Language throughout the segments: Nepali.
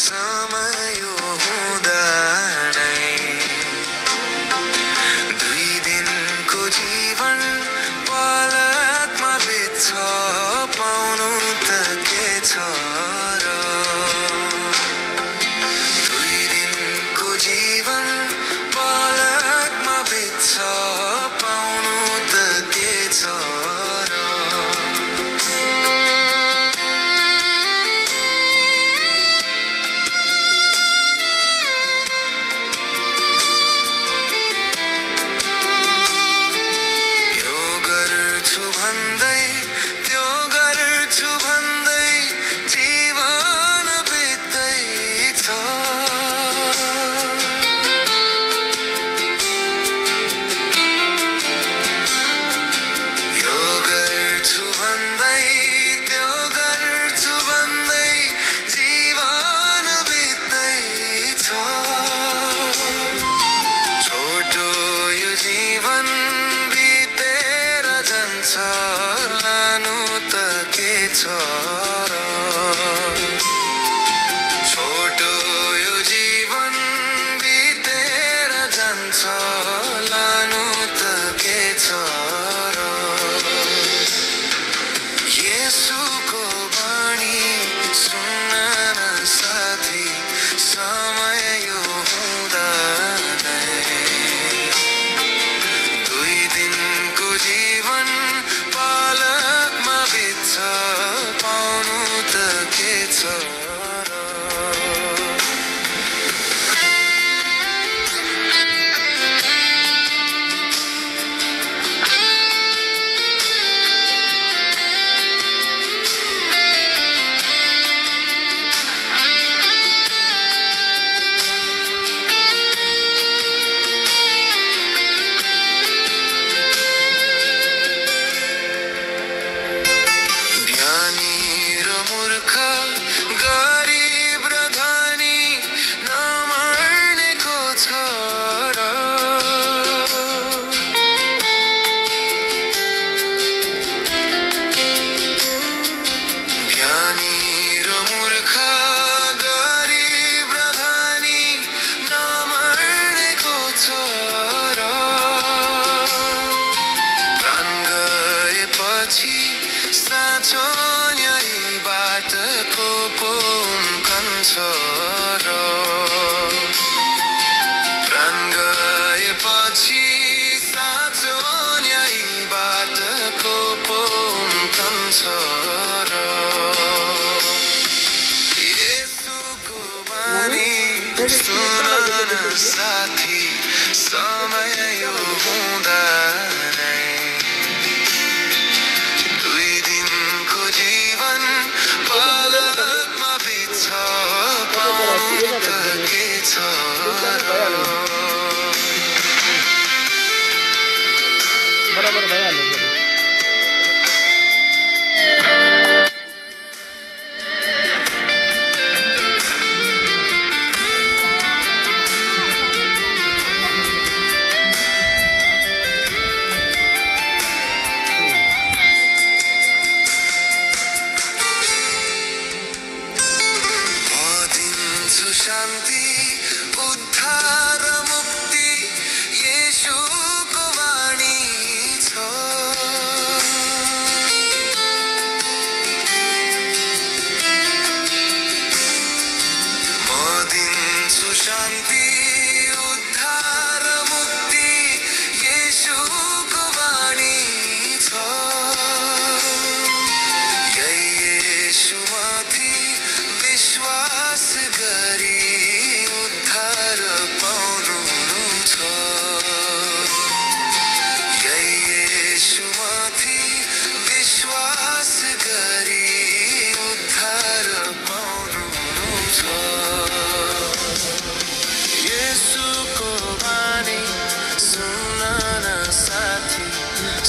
समय हुँदा नै दुई दिनको जीवन पलकमा बित्छ पाउनु त के छ र दुई दिनको जीवन पलकमा बित्छ पाउनु त के छ र छोटो यो जीवन बितेर जान्छ लानु त के छ र येशूको वाणी सुन्न न साथी समय यो हुँदा नै दुई दिनको जीवन पलकमा बित्छ पाउनु त के छ र प्राण गएपछि साँचो न्याय बाटको पोखन छ र येशूको वाणी सुन न साथी समय यो हुँदा नै दुई दिनको जीवन पलकमा बित्छ पाउनु त के छ बराबर भइहाल्यो। शान्ति उद्धार मुक्ति येशूको वाणी छ म दिन्छु शान्ति उद्धार मुक्ति येशूको वाणी छ यही येशूमाथि विश्वास गरी उद्धार पाउनु छ यही येशूमाथि विश्वास गरी उद्धार पाउनु छ येशूको वाणी सुन्न न साथी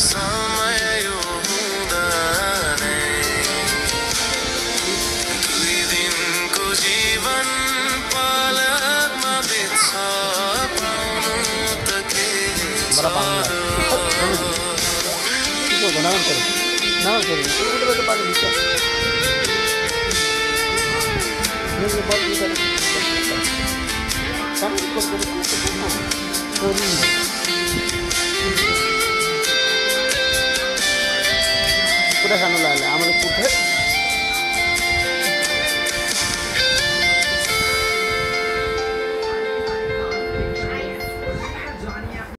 समय यो हुँदा नै दुई दिनको जीवन पलकमा बित्छ पाउनु त के छ न Ini buat kita kan ikut Kori. Sudah sana lah, amal putih.